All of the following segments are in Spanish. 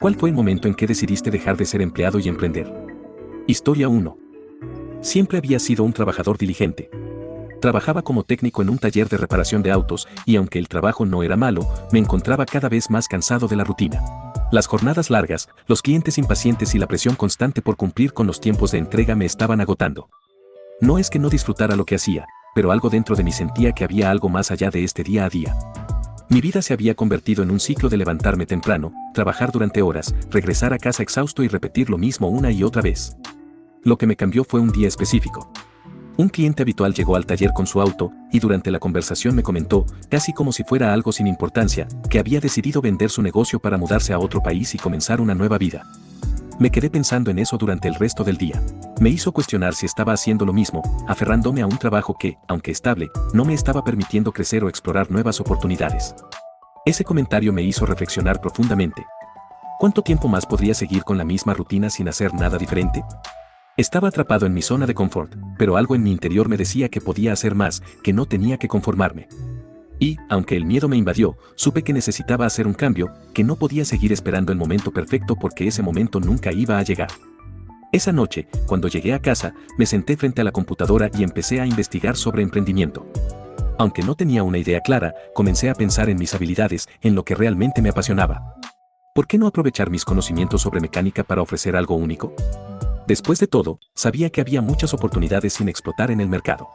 ¿Cuál fue el momento en que decidiste dejar de ser empleado y emprender? Historia 1. Siempre había sido un trabajador diligente. Trabajaba como técnico en un taller de reparación de autos y aunque el trabajo no era malo, me encontraba cada vez más cansado de la rutina. Las jornadas largas, los clientes impacientes y la presión constante por cumplir con los tiempos de entrega me estaban agotando. No es que no disfrutara lo que hacía, pero algo dentro de mí sentía que había algo más allá de este día a día. Mi vida se había convertido en un ciclo de levantarme temprano, trabajar durante horas, regresar a casa exhausto y repetir lo mismo una y otra vez. Lo que me cambió fue un día específico. Un cliente habitual llegó al taller con su auto y durante la conversación me comentó, casi como si fuera algo sin importancia, que había decidido vender su negocio para mudarse a otro país y comenzar una nueva vida. Me quedé pensando en eso durante el resto del día. Me hizo cuestionar si estaba haciendo lo mismo, aferrándome a un trabajo que, aunque estable, no me estaba permitiendo crecer o explorar nuevas oportunidades. Ese comentario me hizo reflexionar profundamente. ¿Cuánto tiempo más podría seguir con la misma rutina sin hacer nada diferente? Estaba atrapado en mi zona de confort, pero algo en mi interior me decía que podía hacer más, que no tenía que conformarme. Y, aunque el miedo me invadió, supe que necesitaba hacer un cambio, que no podía seguir esperando el momento perfecto porque ese momento nunca iba a llegar. Esa noche, cuando llegué a casa, me senté frente a la computadora y empecé a investigar sobre emprendimiento. Aunque no tenía una idea clara, comencé a pensar en mis habilidades, en lo que realmente me apasionaba. ¿Por qué no aprovechar mis conocimientos sobre mecánica para ofrecer algo único? Después de todo, sabía que había muchas oportunidades sin explotar en el mercado.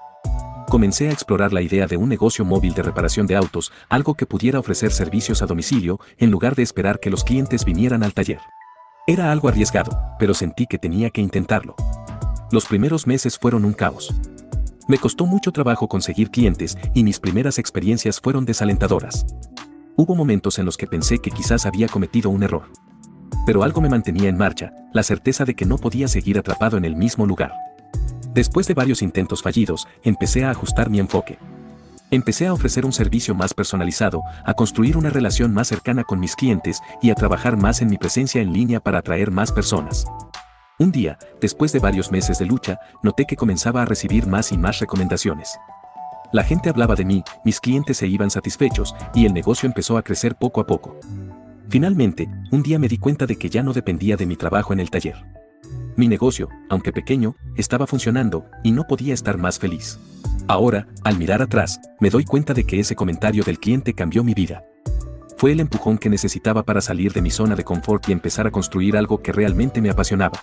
Comencé a explorar la idea de un negocio móvil de reparación de autos, algo que pudiera ofrecer servicios a domicilio, en lugar de esperar que los clientes vinieran al taller. Era algo arriesgado, pero sentí que tenía que intentarlo. Los primeros meses fueron un caos. Me costó mucho trabajo conseguir clientes y mis primeras experiencias fueron desalentadoras. Hubo momentos en los que pensé que quizás había cometido un error. Pero algo me mantenía en marcha, la certeza de que no podía seguir atrapado en el mismo lugar. Después de varios intentos fallidos, empecé a ajustar mi enfoque. Empecé a ofrecer un servicio más personalizado, a construir una relación más cercana con mis clientes y a trabajar más en mi presencia en línea para atraer más personas. Un día, después de varios meses de lucha, noté que comenzaba a recibir más y más recomendaciones. La gente hablaba de mí, mis clientes se iban satisfechos y el negocio empezó a crecer poco a poco. Finalmente, un día me di cuenta de que ya no dependía de mi trabajo en el taller. Mi negocio, aunque pequeño, estaba funcionando y no podía estar más feliz. Ahora, al mirar atrás, me doy cuenta de que ese comentario del cliente cambió mi vida. Fue el empujón que necesitaba para salir de mi zona de confort y empezar a construir algo que realmente me apasionaba.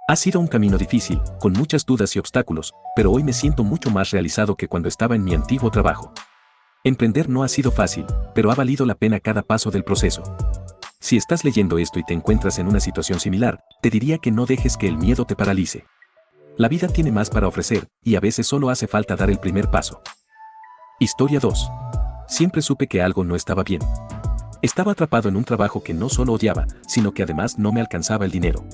Ha sido un camino difícil, con muchas dudas y obstáculos, pero hoy me siento mucho más realizado que cuando estaba en mi antiguo trabajo. Emprender no ha sido fácil, pero ha valido la pena cada paso del proceso. Si estás leyendo esto y te encuentras en una situación similar, te diría que no dejes que el miedo te paralice. La vida tiene más para ofrecer, y a veces solo hace falta dar el primer paso. Historia 2. Siempre supe que algo no estaba bien. Estaba atrapado en un trabajo que no solo odiaba, sino que además no me alcanzaba el dinero.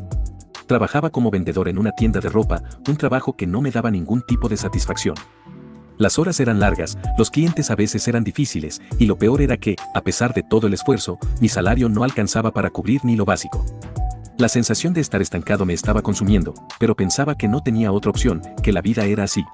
Trabajaba como vendedor en una tienda de ropa, un trabajo que no me daba ningún tipo de satisfacción. Las horas eran largas, los clientes a veces eran difíciles, y lo peor era que, a pesar de todo el esfuerzo, mi salario no alcanzaba para cubrir ni lo básico. La sensación de estar estancado me estaba consumiendo, pero pensaba que no tenía otra opción, que la vida era así.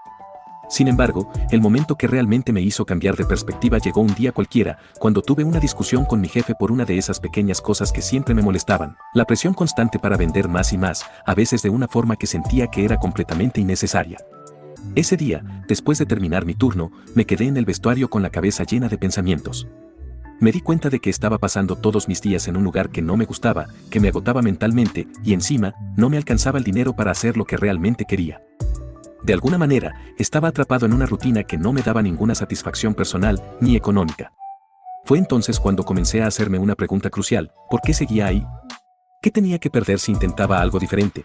Sin embargo, el momento que realmente me hizo cambiar de perspectiva llegó un día cualquiera, cuando tuve una discusión con mi jefe por una de esas pequeñas cosas que siempre me molestaban, la presión constante para vender más y más, a veces de una forma que sentía que era completamente innecesaria. Ese día, después de terminar mi turno, me quedé en el vestuario con la cabeza llena de pensamientos. Me di cuenta de que estaba pasando todos mis días en un lugar que no me gustaba, que me agotaba mentalmente, y encima, no me alcanzaba el dinero para hacer lo que realmente quería. De alguna manera, estaba atrapado en una rutina que no me daba ninguna satisfacción personal ni económica. Fue entonces cuando comencé a hacerme una pregunta crucial: ¿por qué seguía ahí? ¿Qué tenía que perder si intentaba algo diferente?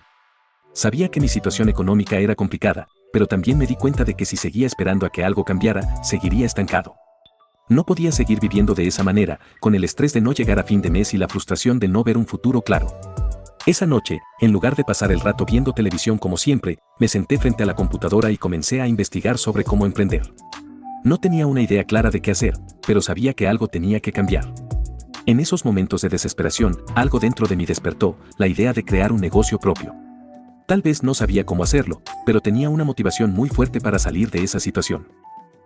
Sabía que mi situación económica era complicada, pero también me di cuenta de que si seguía esperando a que algo cambiara, seguiría estancado. No podía seguir viviendo de esa manera, con el estrés de no llegar a fin de mes y la frustración de no ver un futuro claro. Esa noche, en lugar de pasar el rato viendo televisión como siempre, me senté frente a la computadora y comencé a investigar sobre cómo emprender. No tenía una idea clara de qué hacer, pero sabía que algo tenía que cambiar. En esos momentos de desesperación, algo dentro de mí despertó, la idea de crear un negocio propio. Tal vez no sabía cómo hacerlo, pero tenía una motivación muy fuerte para salir de esa situación.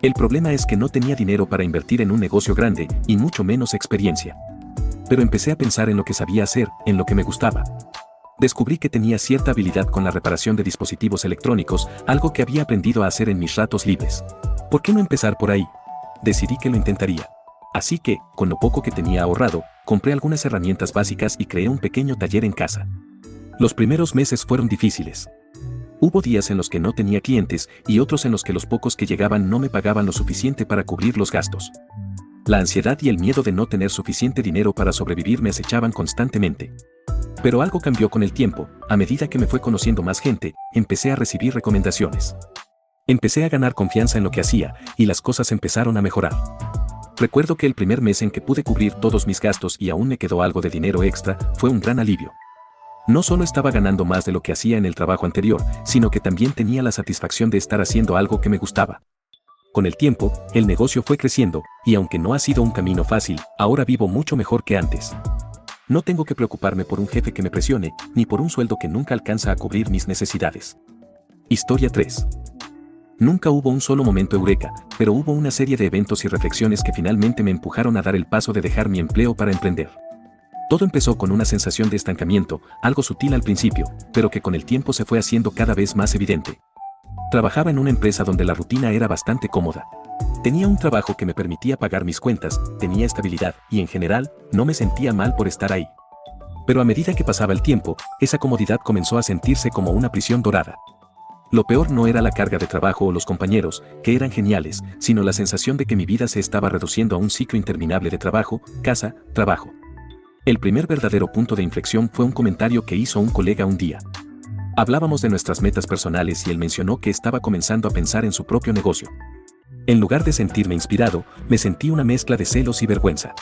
El problema es que no tenía dinero para invertir en un negocio grande, y mucho menos experiencia. pero empecé a pensar en lo que sabía hacer, en lo que me gustaba. Descubrí que tenía cierta habilidad con la reparación de dispositivos electrónicos, algo que había aprendido a hacer en mis ratos libres. ¿Por qué no empezar por ahí? Decidí que lo intentaría. Así que, con lo poco que tenía ahorrado, compré algunas herramientas básicas y creé un pequeño taller en casa. Los primeros meses fueron difíciles. Hubo días en los que no tenía clientes y otros en los que los pocos que llegaban no me pagaban lo suficiente para cubrir los gastos. La ansiedad y el miedo de no tener suficiente dinero para sobrevivir me acechaban constantemente. Pero algo cambió con el tiempo. A medida que me fue conociendo más gente, empecé a recibir recomendaciones. Empecé a ganar confianza en lo que hacía y las cosas empezaron a mejorar. Recuerdo que el primer mes en que pude cubrir todos mis gastos y aún me quedó algo de dinero extra, fue un gran alivio. No solo estaba ganando más de lo que hacía en el trabajo anterior, sino que también tenía la satisfacción de estar haciendo algo que me gustaba. Con el tiempo, el negocio fue creciendo, y aunque no ha sido un camino fácil, ahora vivo mucho mejor que antes. No tengo que preocuparme por un jefe que me presione, ni por un sueldo que nunca alcanza a cubrir mis necesidades. Historia 3. Nunca hubo un solo momento eureka, pero hubo una serie de eventos y reflexiones que finalmente me empujaron a dar el paso de dejar mi empleo para emprender. Todo empezó con una sensación de estancamiento, algo sutil al principio, pero que con el tiempo se fue haciendo cada vez más evidente. Trabajaba en una empresa donde la rutina era bastante cómoda. Tenía un trabajo que me permitía pagar mis cuentas, tenía estabilidad y en general, no me sentía mal por estar ahí. Pero a medida que pasaba el tiempo, esa comodidad comenzó a sentirse como una prisión dorada. Lo peor no era la carga de trabajo o los compañeros, que eran geniales, sino la sensación de que mi vida se estaba reduciendo a un ciclo interminable de trabajo, casa, trabajo. El primer verdadero punto de inflexión fue un comentario que hizo un colega un día. Hablábamos de nuestras metas personales y él mencionó que estaba comenzando a pensar en su propio negocio. En lugar de sentirme inspirado, me sentí una mezcla de celos y vergüenza.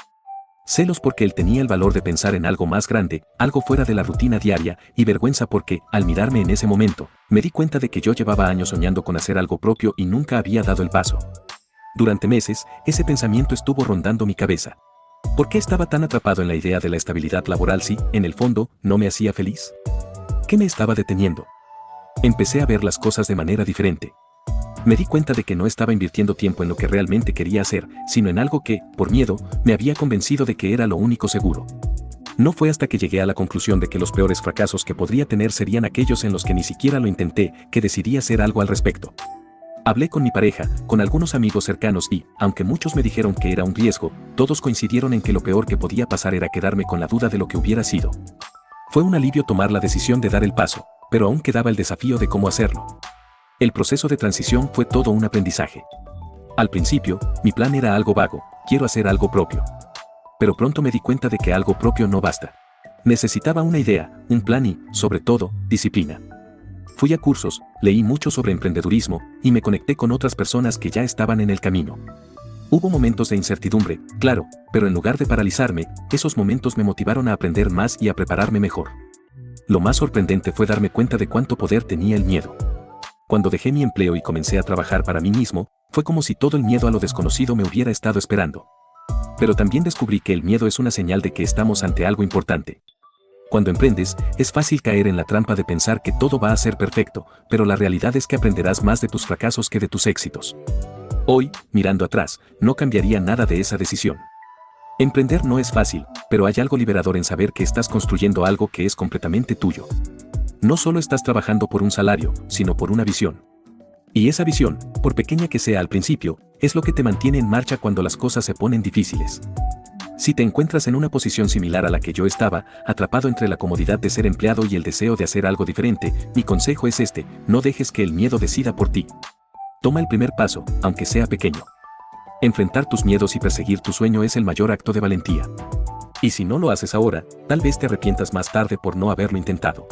Celos porque él tenía el valor de pensar en algo más grande, algo fuera de la rutina diaria, y vergüenza porque, al mirarme en ese momento, me di cuenta de que yo llevaba años soñando con hacer algo propio y nunca había dado el paso. Durante meses, ese pensamiento estuvo rondando mi cabeza. ¿Por qué estaba tan atrapado en la idea de la estabilidad laboral si, en el fondo, no me hacía feliz? ¿Qué me estaba deteniendo? Empecé a ver las cosas de manera diferente. Me di cuenta de que no estaba invirtiendo tiempo en lo que realmente quería hacer, sino en algo que, por miedo, me había convencido de que era lo único seguro. No fue hasta que llegué a la conclusión de que los peores fracasos que podría tener serían aquellos en los que ni siquiera lo intenté, que decidí hacer algo al respecto. Hablé con mi pareja, con algunos amigos cercanos y, aunque muchos me dijeron que era un riesgo, todos coincidieron en que lo peor que podía pasar era quedarme con la duda de lo que hubiera sido. Fue un alivio tomar la decisión de dar el paso, pero aún quedaba el desafío de cómo hacerlo. El proceso de transición fue todo un aprendizaje. Al principio, mi plan era algo vago, quiero hacer algo propio. Pero pronto me di cuenta de que algo propio no basta. Necesitaba una idea, un plan y, sobre todo, disciplina. Fui a cursos, leí mucho sobre emprendedurismo y me conecté con otras personas que ya estaban en el camino. Hubo momentos de incertidumbre, claro, pero en lugar de paralizarme, esos momentos me motivaron a aprender más y a prepararme mejor. Lo más sorprendente fue darme cuenta de cuánto poder tenía el miedo. Cuando dejé mi empleo y comencé a trabajar para mí mismo, fue como si todo el miedo a lo desconocido me hubiera estado esperando. Pero también descubrí que el miedo es una señal de que estamos ante algo importante. Cuando emprendes, es fácil caer en la trampa de pensar que todo va a ser perfecto, pero la realidad es que aprenderás más de tus fracasos que de tus éxitos. Hoy, mirando atrás, no cambiaría nada de esa decisión. Emprender no es fácil, pero hay algo liberador en saber que estás construyendo algo que es completamente tuyo. No solo estás trabajando por un salario, sino por una visión. Y esa visión, por pequeña que sea al principio, es lo que te mantiene en marcha cuando las cosas se ponen difíciles. Si te encuentras en una posición similar a la que yo estaba, atrapado entre la comodidad de ser empleado y el deseo de hacer algo diferente, mi consejo es este: no dejes que el miedo decida por ti. Toma el primer paso, aunque sea pequeño. Enfrentar tus miedos y perseguir tu sueño es el mayor acto de valentía. Y si no lo haces ahora, tal vez te arrepientas más tarde por no haberlo intentado.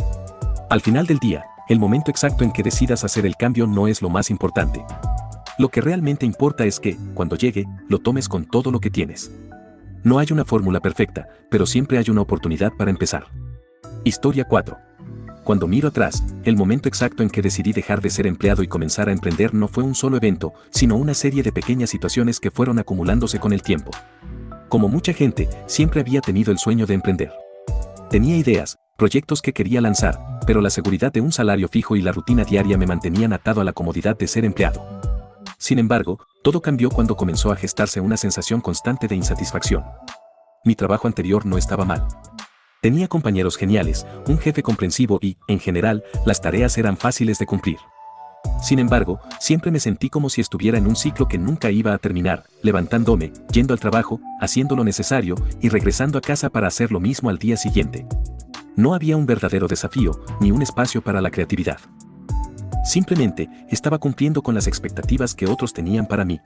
Al final del día, el momento exacto en que decidas hacer el cambio no es lo más importante. Lo que realmente importa es que, cuando llegue, lo tomes con todo lo que tienes. No hay una fórmula perfecta, pero siempre hay una oportunidad para empezar. Historia 4. Cuando miro atrás, el momento exacto en que decidí dejar de ser empleado y comenzar a emprender no fue un solo evento, sino una serie de pequeñas situaciones que fueron acumulándose con el tiempo. Como mucha gente, siempre había tenido el sueño de emprender. Tenía ideas, proyectos que quería lanzar, pero la seguridad de un salario fijo y la rutina diaria me mantenían atado a la comodidad de ser empleado. Sin embargo, todo cambió cuando comenzó a gestarse una sensación constante de insatisfacción. Mi trabajo anterior no estaba mal. Tenía compañeros geniales, un jefe comprensivo y, en general, las tareas eran fáciles de cumplir. Sin embargo, siempre me sentí como si estuviera en un ciclo que nunca iba a terminar, levantándome, yendo al trabajo, haciendo lo necesario y regresando a casa para hacer lo mismo al día siguiente. No había un verdadero desafío, ni un espacio para la creatividad. Simplemente, estaba cumpliendo con las expectativas que otros tenían para mí.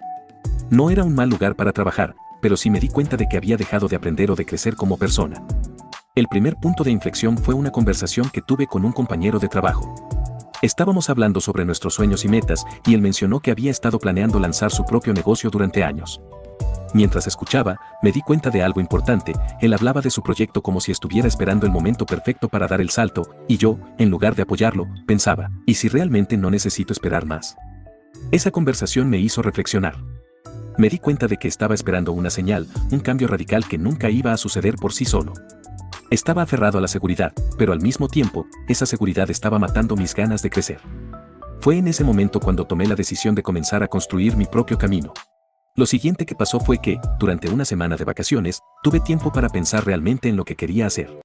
No era un mal lugar para trabajar, pero sí me di cuenta de que había dejado de aprender o de crecer como persona. El primer punto de inflexión fue una conversación que tuve con un compañero de trabajo. Estábamos hablando sobre nuestros sueños y metas, y él mencionó que había estado planeando lanzar su propio negocio durante años. Mientras escuchaba, me di cuenta de algo importante. Él hablaba de su proyecto como si estuviera esperando el momento perfecto para dar el salto, y yo, en lugar de apoyarlo, pensaba, ¿y si realmente no necesito esperar más? Esa conversación me hizo reflexionar. Me di cuenta de que estaba esperando una señal, un cambio radical que nunca iba a suceder por sí solo. Estaba aferrado a la seguridad, pero al mismo tiempo, esa seguridad estaba matando mis ganas de crecer. Fue en ese momento cuando tomé la decisión de comenzar a construir mi propio camino. Lo siguiente que pasó fue que, durante una semana de vacaciones, tuve tiempo para pensar realmente en lo que quería hacer.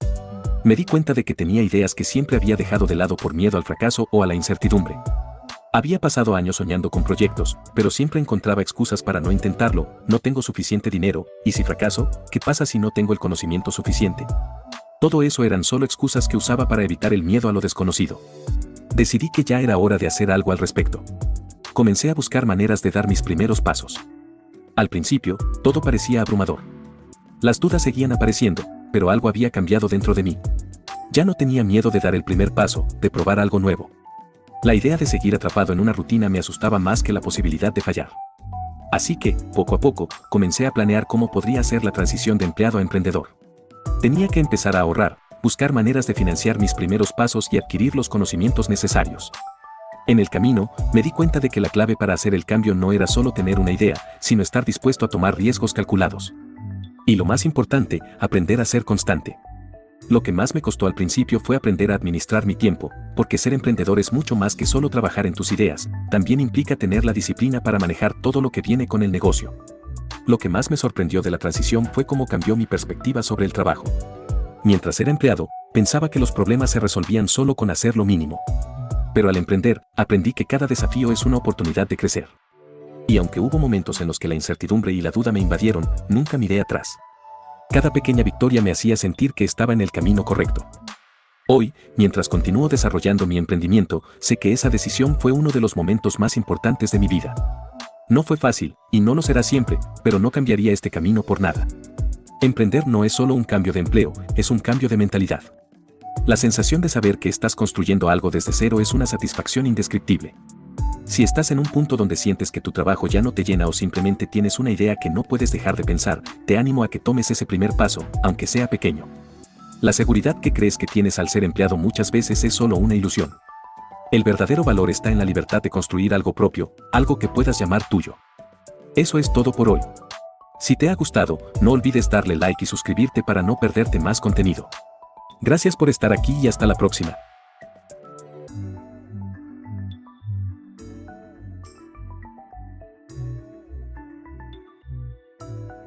Me di cuenta de que tenía ideas que siempre había dejado de lado por miedo al fracaso o a la incertidumbre. Había pasado años soñando con proyectos, pero siempre encontraba excusas para no intentarlo. No tengo suficiente dinero, y si fracaso, ¿qué pasa si no tengo el conocimiento suficiente? Todo eso eran solo excusas que usaba para evitar el miedo a lo desconocido. Decidí que ya era hora de hacer algo al respecto. Comencé a buscar maneras de dar mis primeros pasos. Al principio, todo parecía abrumador. Las dudas seguían apareciendo, pero algo había cambiado dentro de mí. Ya no tenía miedo de dar el primer paso, de probar algo nuevo. La idea de seguir atrapado en una rutina me asustaba más que la posibilidad de fallar. Así que, poco a poco, comencé a planear cómo podría hacer la transición de empleado a emprendedor. Tenía que empezar a ahorrar, buscar maneras de financiar mis primeros pasos y adquirir los conocimientos necesarios. En el camino, me di cuenta de que la clave para hacer el cambio no era solo tener una idea, sino estar dispuesto a tomar riesgos calculados. Y lo más importante, aprender a ser constante. Lo que más me costó al principio fue aprender a administrar mi tiempo, porque ser emprendedor es mucho más que solo trabajar en tus ideas, también implica tener la disciplina para manejar todo lo que viene con el negocio. Lo que más me sorprendió de la transición fue cómo cambió mi perspectiva sobre el trabajo. Mientras era empleado, pensaba que los problemas se resolvían solo con hacer lo mínimo. Pero al emprender, aprendí que cada desafío es una oportunidad de crecer. Y aunque hubo momentos en los que la incertidumbre y la duda me invadieron, nunca miré atrás. Cada pequeña victoria me hacía sentir que estaba en el camino correcto. Hoy, mientras continúo desarrollando mi emprendimiento, sé que esa decisión fue uno de los momentos más importantes de mi vida. No fue fácil, y no lo será siempre, pero no cambiaría este camino por nada. Emprender no es solo un cambio de empleo, es un cambio de mentalidad. La sensación de saber que estás construyendo algo desde cero es una satisfacción indescriptible. Si estás en un punto donde sientes que tu trabajo ya no te llena o simplemente tienes una idea que no puedes dejar de pensar, te animo a que tomes ese primer paso, aunque sea pequeño. La seguridad que crees que tienes al ser empleado muchas veces es solo una ilusión. El verdadero valor está en la libertad de construir algo propio, algo que puedas llamar tuyo. Eso es todo por hoy. Si te ha gustado, no olvides darle like y suscribirte para no perderte más contenido. Gracias por estar aquí y hasta la próxima.